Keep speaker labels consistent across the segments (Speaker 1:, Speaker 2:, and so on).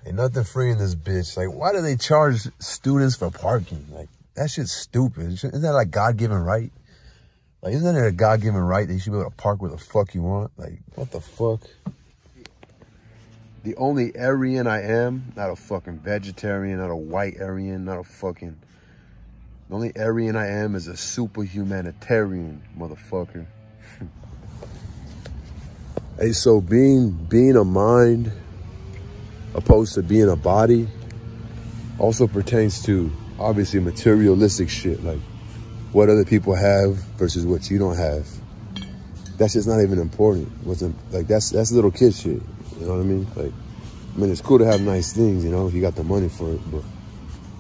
Speaker 1: Ain't nothing free in this bitch. Like, why do they charge students for parking? Like, that shit's stupid. Isn't that like God-given right? Like, isn't it a God-given right that you should be able to park where the fuck you want? Like, what the fuck? The only Aryan I am, not a fucking vegetarian, not a white Aryan, not a fucking... The only Aryan I am is a super humanitarian, motherfucker. Hey, so being a mind opposed to being a body also pertains to, obviously, materialistic shit, like what other people have versus what you don't have. That's just not even important. Like that's little kid shit. You know what I mean? Like, I mean, it's cool to have nice things, you know, if you got the money for it, but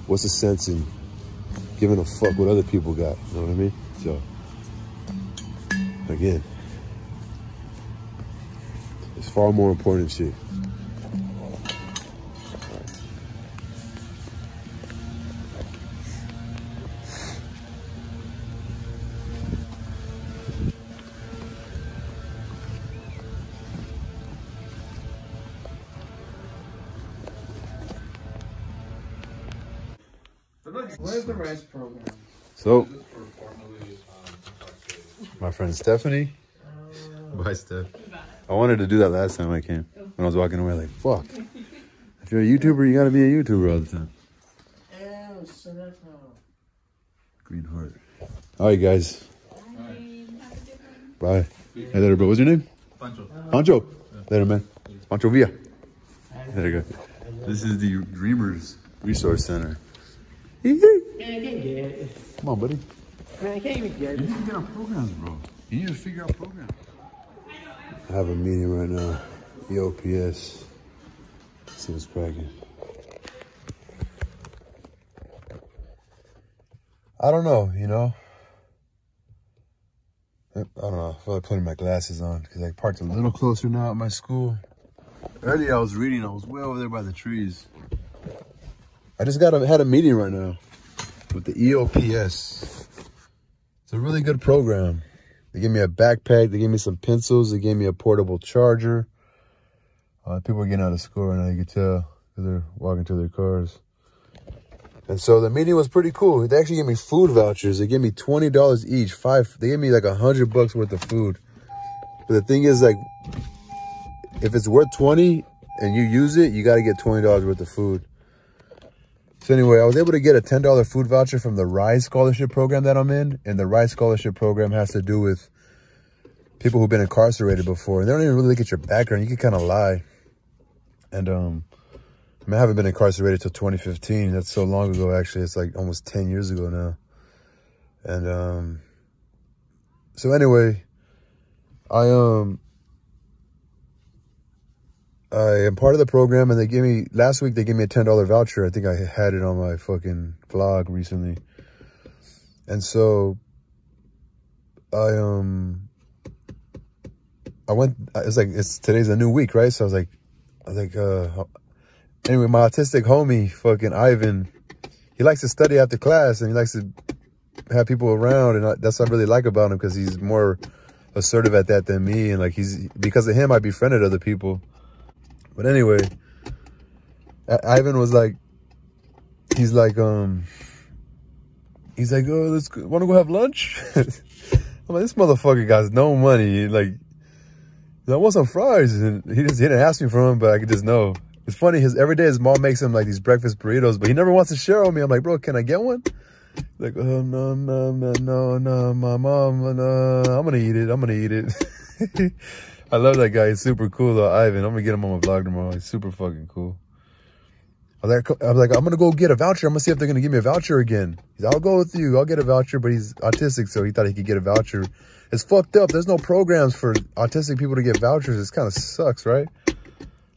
Speaker 1: what's the sense in giving a fuck what other people got? You know what I mean? So, again, it's far more important shit.
Speaker 2: Where's the rice program?
Speaker 1: So, my friend Stephanie. Bye, Steph. I wanted to do that last time I came. When I was walking away, like, fuck. If you're a YouTuber, you gotta be a YouTuber all the time. Green heart. All right, guys. Bye. Hey, later, bro. What's your name?
Speaker 3: Pancho.
Speaker 1: Pancho. Yeah. Later, man. Pancho Villa. There you go. This is the Dreamers Resource Center.
Speaker 2: Man, I can't get it.
Speaker 1: Come on, buddy.
Speaker 2: Man, I can't even get it.
Speaker 1: You need to figure out programs, bro. You need to figure out programs. I have a meeting right now. EOPS. Let's see what's cracking. I don't know, you know. I don't know. I feel like putting my glasses on because I parked a little closer now at my school. Earlier I was reading. I was way over there by the trees. I just had a meeting right now with the EOPS. It's a really good program. They gave me a backpack. They gave me some pencils. They gave me a portable charger. People are getting out of school right now. You can tell because they're walking to their cars. And so the meeting was pretty cool. They actually gave me food vouchers. They gave me $20 each. They gave me like $100 worth of food. But the thing is, like, if it's worth 20 and you use it, you got to get $20 worth of food. So anyway, I was able to get a $10 food voucher from the RISE scholarship program that I'm in. And the RISE scholarship program has to do with people who've been incarcerated before. And they don't even really look at your background. You can kind of lie. And, I mean, I haven't been incarcerated till 2015. That's so long ago, actually. It's like almost 10 years ago now. And, so anyway, I am part of the program, and they gave me, last week, they gave me a $10 voucher. I think I had it on my fucking vlog recently. And so I went, today's a new week, right? So I was like, anyway, my autistic homie, fucking Ivan, he likes to study after class and he likes to have people around. And that's what I really like about him, because he's more assertive at that than me. And like, because of him, I befriended other people. But anyway, Ivan was like, he's like, oh, want to go have lunch? I'm like, this motherfucker got no money. Like, I want some fries. And he didn't ask me for them, but I could just know. It's funny, every day his mom makes him like these breakfast burritos, but he never wants to share with me. I'm like, bro, can I get one? Like, oh, no, my mom, no, I'm going to eat it. I love that guy. He's super cool, though, Ivan. I'm going to get him on my vlog tomorrow. He's super fucking cool. I was like, I'm going to go get a voucher. I'm going to see if they're going to give me a voucher again. He's like, I'll go with you. I'll get a voucher, but he's autistic, so he thought he could get a voucher. It's fucked up. There's no programs for autistic people to get vouchers. It kind of sucks, right?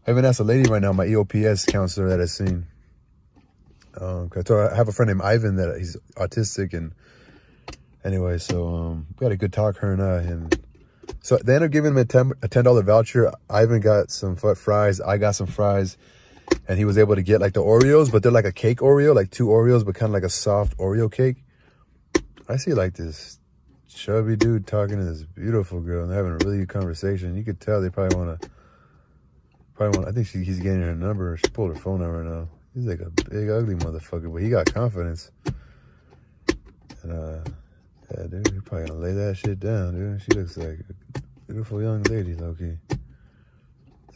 Speaker 1: I even asked a lady right now, my EOPS counselor that I've seen. I told her I have a friend named Ivan that he's autistic. And anyway, so we had a good talk, her and I. And so they ended up giving him a $10 voucher. Ivan got some fries. I got some fries. And he was able to get like the Oreos, but they're like a cake Oreo, like 2 Oreos, but kind of like a soft Oreo cake. I see like this chubby dude talking to this beautiful girl and they're having a really good conversation. You could tell they probably want Probably want, I think he's getting her number. She pulled her phone number now. He's like a big, ugly motherfucker, but he got confidence. And, yeah, dude, you're probably gonna lay that shit down, dude. She looks like a beautiful young lady, low-key.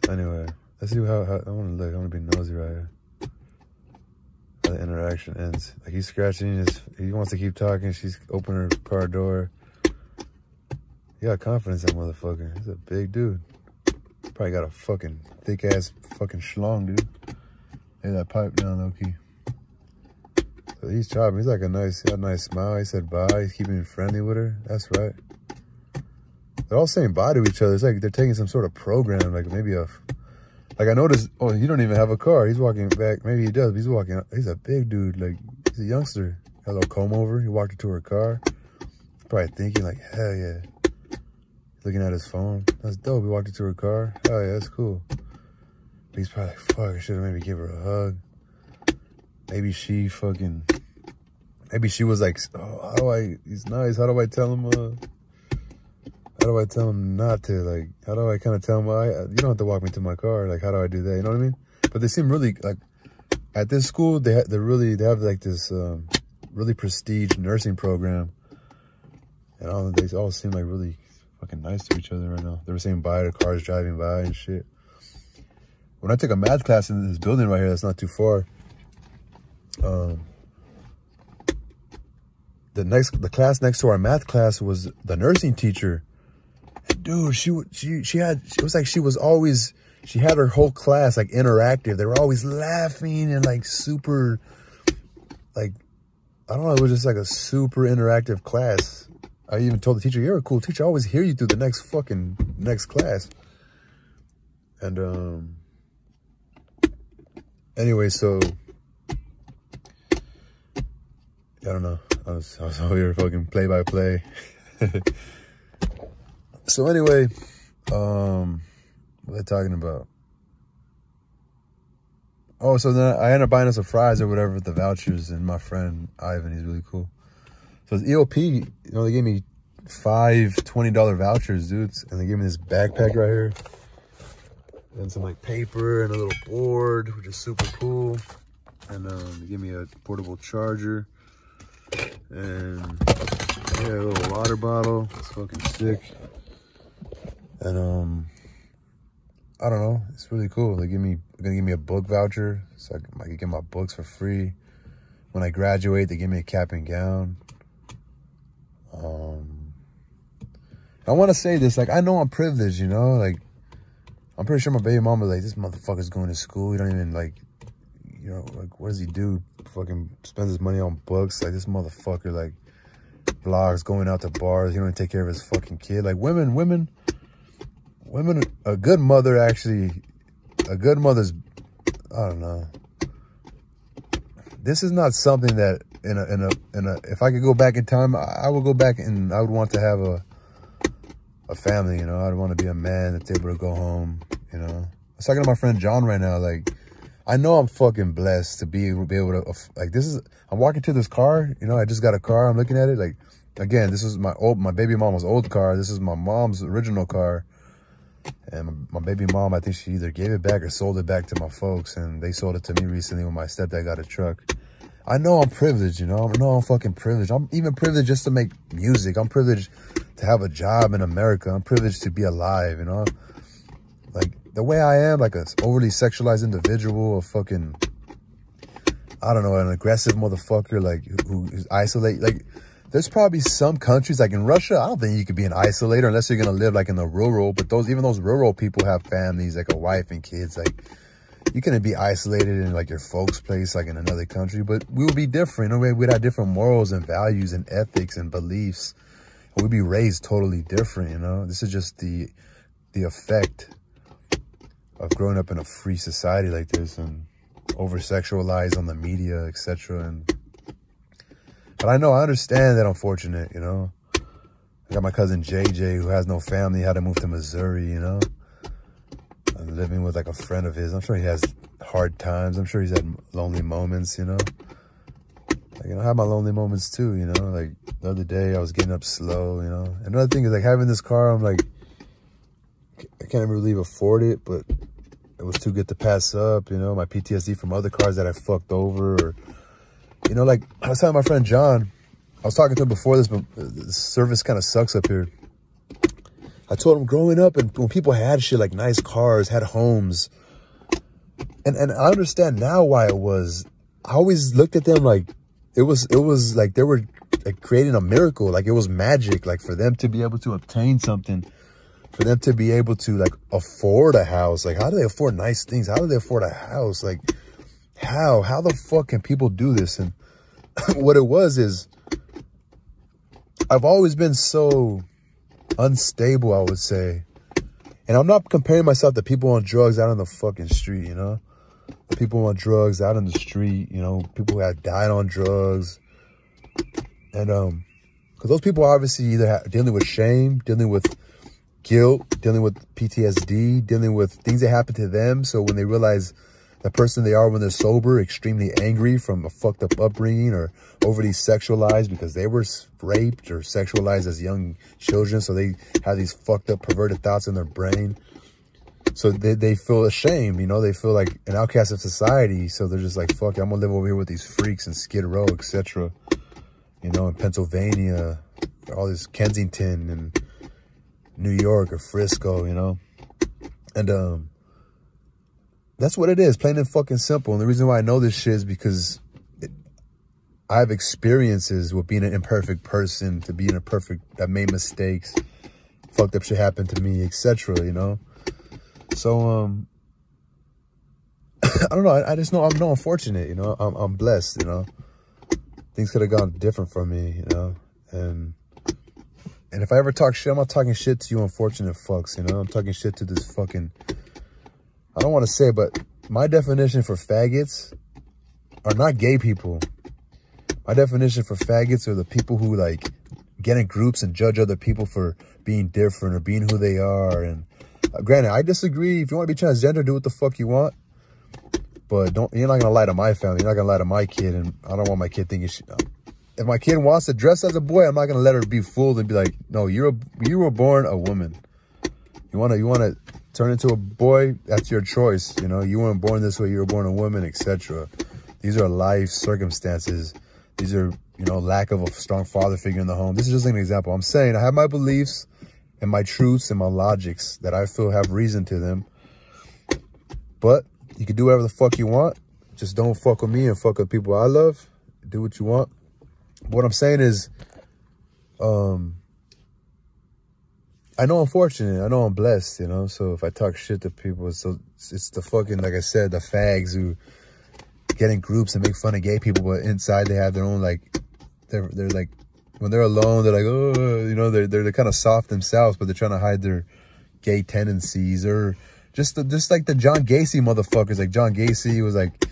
Speaker 1: So anyway, let's see how I wanna look. I wanna be nosy right here. How the interaction ends. Like, he's scratching he wants to keep talking. She's opening her car door. He got confidence, that motherfucker. He's a big dude. Probably got a fucking thick-ass fucking schlong, dude. Lay that pipe down, low-key. So he's chopping. He's like he had a nice smile. He said bye. He's keeping it friendly with her. That's right. They're all saying bye to each other. It's like they're taking some sort of program, like maybe like I noticed, oh, you don't even have a car. He's walking back. Maybe he does, but he's walking. He's a big dude. Like, he's a youngster. Got a little comb over. He walked her to her car. Probably thinking like, hell yeah. Looking at his phone. That's dope. He walked her to her car. Hell yeah, that's cool. But he's probably like, fuck, I should have maybe give her a hug. Maybe she was like, oh, he's nice. How do I tell him, not to, like, how do I kind of tell him, you don't have to walk me to my car. Like, how do I do that? You know what I mean? But they seem really, like, at this school, they have like this, really prestige nursing program. And they all seem like really fucking nice to each other right now. They were saying bye to cars driving by and shit. When I took a math class in this building right here, that's not too far, the class next to our math class was the nursing teacher. And dude, she had her whole class like interactive. They were always laughing and like super, like, I don't know, it was just like a super interactive class. I even told the teacher, you're a cool teacher. I always hear you through the next class. And anyway, so I don't know. I was over here fucking play by play. So anyway, what are they talking about? Oh, so then I ended up buying us some fries or whatever with the vouchers, and my friend Ivan, he's really cool. So it's EOP, you know, they gave me 5 $20 vouchers, dudes, and they gave me this backpack right here, and some like paper and a little board, which is super cool. And they gave me a portable charger, and yeah, a little water bottle. It's fucking sick. And I don't know, it's really cool. They're gonna give me a book voucher, so I can get my books for free. When I graduate, they give me a cap and gown. I want to say this, like, I know I'm privileged, you know, like, I'm pretty sure my baby mama, like, this motherfucker's going to school. He don't even, like, you know, like, what does he do? Fucking spends his money on books. Like, this motherfucker, like, vlogs, going out to bars. He don't even take care of his fucking kid. Like, women, a good mother's, I don't know. This is not something that if I could go back in time, I would go back and I would want to have a family, you know. I'd want to be a man that's able to go home, you know. I was talking to my friend John right now. Like, I know I'm fucking blessed to be able to, like, I'm walking to this car, you know. I just got a car. I'm looking at it. Like, again, this is my baby mama's old car. This is my mom's original car. And my baby mom, I think she either gave it back or sold it back to my folks. And they sold it to me recently when my stepdad got a truck. I know I'm privileged, you know. I know I'm fucking privileged. I'm even privileged just to make music. I'm privileged to have a job in America. I'm privileged to be alive, you know. Like, the way I am, like, a overly sexualized individual, a fucking, I don't know, an aggressive motherfucker, like, who is isolated. Like, there's probably some countries, like in Russia, I don't think you could be an isolator unless you're going to live, like, in the rural. But even those rural people have families, like a wife and kids. Like, you couldn't be isolated in, like, your folks' place, like, in another country. But we would be different. You know, we'd have different morals and values and ethics and beliefs. And we'd be raised totally different, you know. This is just the effect of growing up in a free society like this and over-sexualized on the media, etc. But I understand that I'm fortunate, you know. I got my cousin JJ, who has no family, had to move to Missouri, you know. I'm living with, like, a friend of his. I'm sure he has hard times. I'm sure he's had lonely moments, you know. Like, you know, I have my lonely moments too, you know. Like, the other day I was getting up slow, you know. Another thing is, like, having this car, I'm like, I can't really afford it, but was too good to pass up, you know, my PTSD from other cars that I fucked over, or, you know, like I was telling my friend John, I was talking to him before this, but the service kind of sucks up here. I told him growing up, and when people had shit like nice cars, had homes, and I understand now why it was. I always looked at them like it was like they were like creating a miracle, like it was magic, like for them to be able to obtain something, for them to be able to like afford a house. Like, how do they afford nice things? How do they afford a house? Like, how the fuck can people do this? And what it was is, I've always been so unstable, I would say. And I'm not comparing myself to people on drugs out on the fucking street, you know? The people on drugs out on the street, you know, people who have died on drugs. And, because those people are obviously either dealing with shame, dealing with guilt, dealing with PTSD, dealing with things that happen to them. So when they realize the person they are when they're sober, extremely angry from a fucked up upbringing, or overly sexualized because they were raped or sexualized as young children. So they have these fucked up, perverted thoughts in their brain. So they feel ashamed, you know, they feel like an outcast of society. So they're just like, fuck it, I'm gonna live over here with these freaks in Skid Row, etc. You know, in Pennsylvania, all this Kensington and New York or Frisco, you know. And that's what it is, plain and fucking simple. And the reason why I know this shit is because I have experiences with being an imperfect person, to being a perfect, that made mistakes, fucked up shit happened to me, etc., you know. So, I don't know. I just know I'm unfortunate, you know. I'm blessed, you know. Things could have gone different for me, you know. And if I ever talk shit, I'm not talking shit to you unfortunate fucks, you know. I'm talking shit to this fucking, I don't want to say, but my definition for faggots are not gay people. My definition for faggots are the people who, like, get in groups and judge other people for being different or being who they are. And granted, I disagree. If you want to be transgender, do what the fuck you want. But you're not going to lie to my family. You're not going to lie to my kid. And I don't want my kid thinking shit. If my kid wants to dress as a boy, I'm not going to let her be fooled and be like, no, you were born a woman. You want to turn into a boy, that's your choice. You know, you weren't born this way. You were born a woman, etc. These are life circumstances. These are, you know, lack of a strong father figure in the home. This is just an example. I'm saying I have my beliefs and my truths and my logics that I feel have reason to them. But you can do whatever the fuck you want. Just don't fuck with me and fuck with people I love. Do what you want. But what I'm saying is, I know I'm fortunate. I know I'm blessed, you know. So if I talk shit to people, so it's the fucking, like I said, the fags who get in groups and make fun of gay people, but inside they have their own, like, they're like, when they're alone, they're like, oh, you know, they're kind of soft themselves, but they're trying to hide their gay tendencies. Or just like the John Gacy motherfuckers. Like John Gacy was like,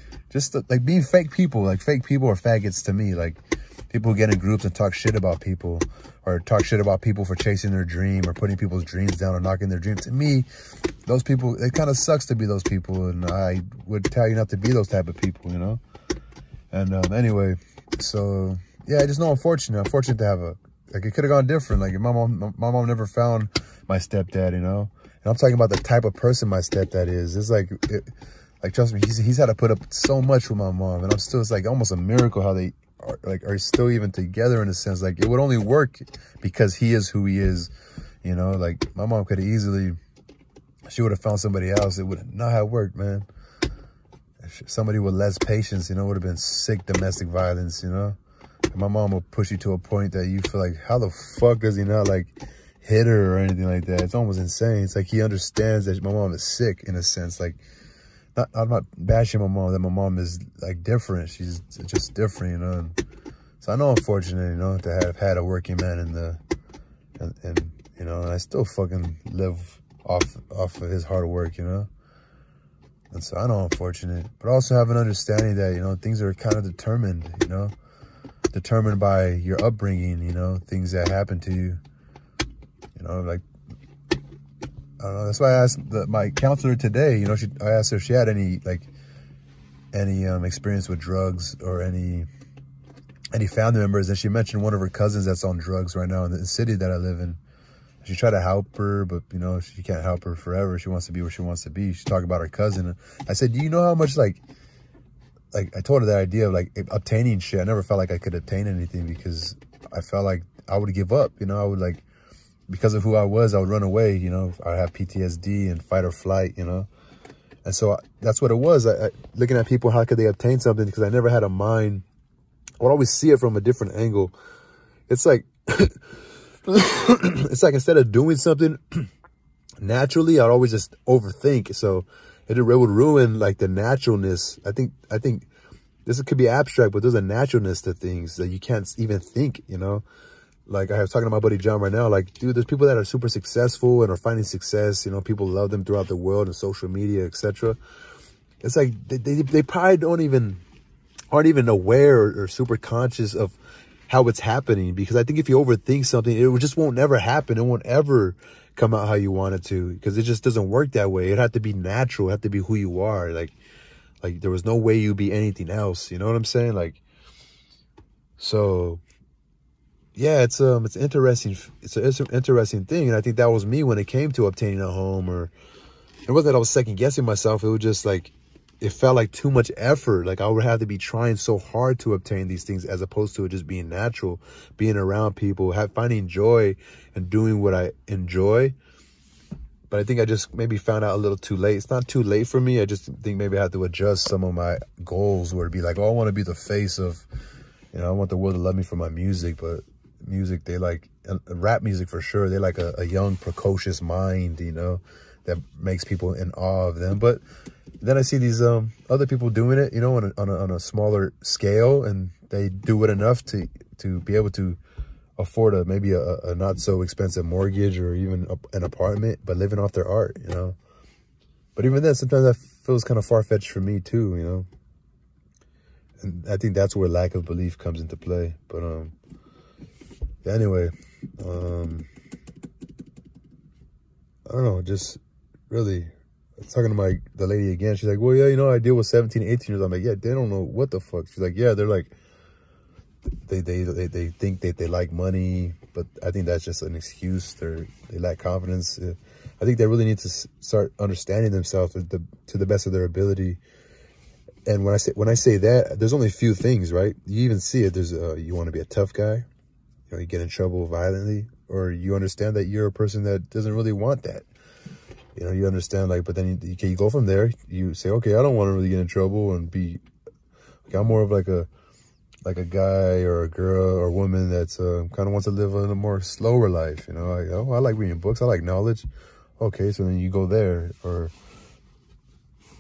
Speaker 1: like being fake people. Like fake people are faggots to me. Like people who get in groups and talk shit about people, or talk shit about people for chasing their dream or putting people's dreams down or knocking their dreams. To me, those people, it kind of sucks to be those people. And I would tell you not to be those type of people, you know? And anyway, so yeah, I just know I'm fortunate. I'm fortunate to have like, it could have gone different. Like my mom never found my stepdad, you know? And I'm talking about the type of person my stepdad is. It's like, trust me, he's had to put up so much with my mom. And I'm still, it's like almost a miracle how they are still even together in a sense. Like it would only work because he is who he is, you know? Like my mom could have easily, she would have found somebody else. It would not have worked, man. Somebody with less patience, you know, would have been sick domestic violence, you know? And my mom will push you to a point that you feel like, how the fuck does he not, like, hit her or anything like that? It's almost insane. It's like he understands that my mom is sick in a sense. Like, I'm not bashing my mom, that my mom is, like, different. She's just different, you know? And so I know I'm fortunate, you know, to have had a working man and you know, and I still fucking live off of his hard work, you know? And so I know I'm fortunate, but I also have an understanding that, you know, things are kind of determined, you know, determined by your upbringing, you know, things that happen to you, you know, like, I don't know. That's why I asked my counselor today, you know, I asked her if she had any experience with drugs or any family members. And she mentioned one of her cousins that's on drugs right now in the city that I live in. She tried to help her, but, you know, she can't help her forever. She wants to be where she wants to be. She's talking about her cousin. I said, do you know how much, like I told her the idea of, like, obtaining shit. I never felt like I could obtain anything because I felt like I would give up, you know. I would, like, because of who I was, I would run away, you know. I'd have PTSD and fight or flight, you know. And so that's what it was. Looking at people, how could they obtain something? Because I never had a mind. I would always see it from a different angle. It's like... it's like instead of doing something naturally, I'd always just overthink. So it would ruin like the naturalness. I think this could be abstract, but there's a naturalness to things that you can't even think, you know. Like I was talking to my buddy John right now, like, dude, there's people that are super successful and are finding success, you know, people love them throughout the world and social media, etc. It's like they probably aren't even aware or super conscious of how it's happening, because I think if you overthink something, it just won't never happen. It won't ever come out how you want it to, because it just doesn't work that way. It had to be natural. It had to be who you are. Like there was no way you'd be anything else. You know what I'm saying? Like, so yeah, it's interesting. It's an interesting thing. And I think that was me when it came to obtaining a home. Or it wasn't that I was second guessing myself. It was just like, it felt like too much effort. Like I would have to be trying so hard to obtain these things, as opposed to it just being natural, being around people, finding joy and doing what I enjoy. But I think I just maybe found out a little too late. It's not too late for me. I just think maybe I have to adjust some of my goals, where it'd be like, oh, I want to be the face of, you know, I want the world to love me for my music. But music, they like, rap music for sure, they like a young, precocious mind, you know, that makes people in awe of them. But then I see these other people doing it, you know, on a smaller scale, and they do it enough to be able to afford maybe a not so expensive mortgage, or even an apartment, but living off their art, you know. But even then, sometimes that feels kind of far-fetched for me too, you know. And I think that's where lack of belief comes into play. But anyway, I don't know, just really, I was talking to the lady again. She's like, well, yeah, you know, I deal with 17, 18 years. I'm like, yeah, they don't know what the fuck. She's like, yeah, they're like, they think that they like money, but I think that's just an excuse. They lack confidence. I think they really need to start understanding themselves to the best of their ability. And when I say that, there's only a few things, right? You even see it. There's you want to be a tough guy, you know, you get in trouble violently, or you understand that you're a person that doesn't really want that. You know, you understand, like, but then you go from there. You say, okay, I don't want to really get in trouble and be, like, I'm more of like a guy or a girl or woman that's kind of wants to live a more slower life. You know, like, oh, I like reading books. I like knowledge. Okay, so then you go there, or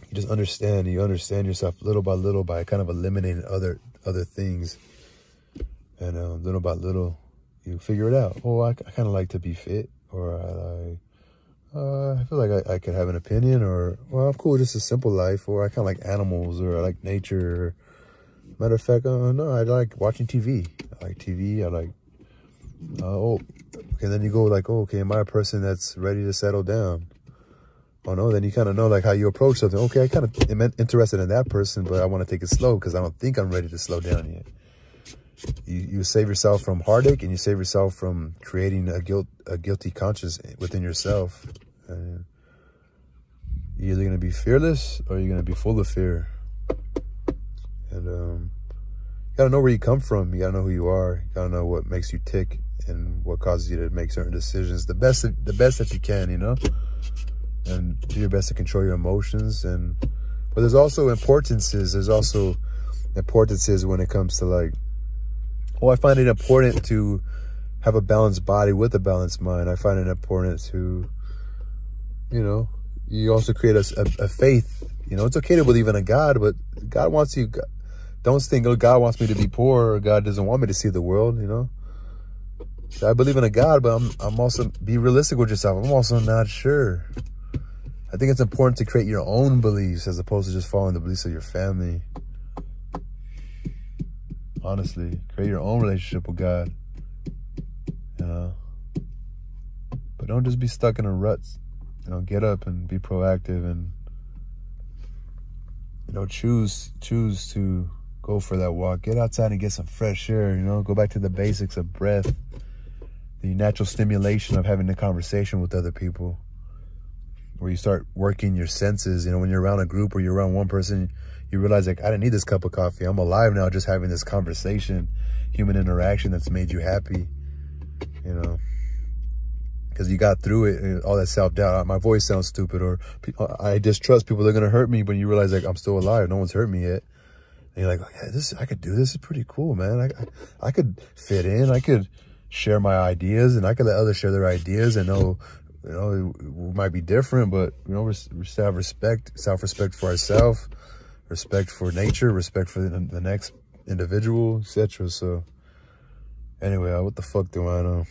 Speaker 1: you just understand. You understand yourself little by little by kind of eliminating other things, and little by little you figure it out. Oh, I kind of like to be fit, or I feel like I could have an opinion, or, well, I'm cool with just a simple life, or I kind of like animals, or I like nature. Matter of fact, no, I like watching TV. I like TV. I like, oh, okay, then you go like, oh, okay, am I a person that's ready to settle down? Oh, no, then you kind of know, like, how you approach something. Okay, I kind of am interested in that person, but I want to take it slow because I don't think I'm ready to slow down yet. You save yourself from heartache, and you save yourself from creating a guilty conscience within yourself. And you're either going to be fearless, or you're going to be full of fear. And you got to know where you come from. You got to know who you are. You got to know what makes you tick and what causes you to make certain decisions. The best that you can, you know, and do your best to control your emotions. But there's also importances. There's also importances when it comes to, like, well, I find it important to have a balanced body with a balanced mind. I find it important to, you know, you also create a faith. You know, it's okay to believe in a God, but God wants you. Don't think, oh, God wants me to be poor, or God doesn't want me to see the world, you know. So I believe in a God, but I'm also, be realistic with yourself. I'm also not sure. I think it's important to create your own beliefs as opposed to just following the beliefs of your family. Honestly, create your own relationship with God, you know. But don't just be stuck in a rut. You know, get up and be proactive, and, you know, choose to go for that walk. Get outside and get some fresh air, you know. Go back to the basics of breath. the natural stimulation of having a conversation with other people, where you start working your senses. You know, when you're around a group or you're around one person, you realize, like, I didn't need this cup of coffee. I'm alive now just having this conversation, human interaction that's made you happy, you know, because you got through it and all that self-doubt. My voice sounds stupid, or I distrust people that are going to hurt me, but you realize, like, I'm still alive. No one's hurt me yet. And you're like, yeah, I could do this. It's pretty cool, man. I could fit in. I could share my ideas, and I could let others share their ideas, and know, you know, we might be different, but, you know, we still have respect, self-respect for ourselves, respect for nature, respect for the next individual, etc. So anyway, what the fuck do I know?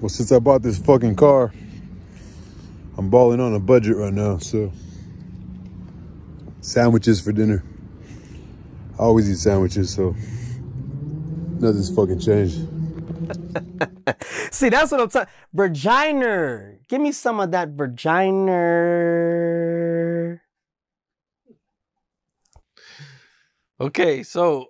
Speaker 1: Well, since I bought this fucking car, I'm balling on a budget right now, so sandwiches for dinner. I always eat sandwiches, so nothing's fucking changed.
Speaker 2: See, that's what I'm talking. Virginer. Give me some of that Virginer.
Speaker 3: Okay, so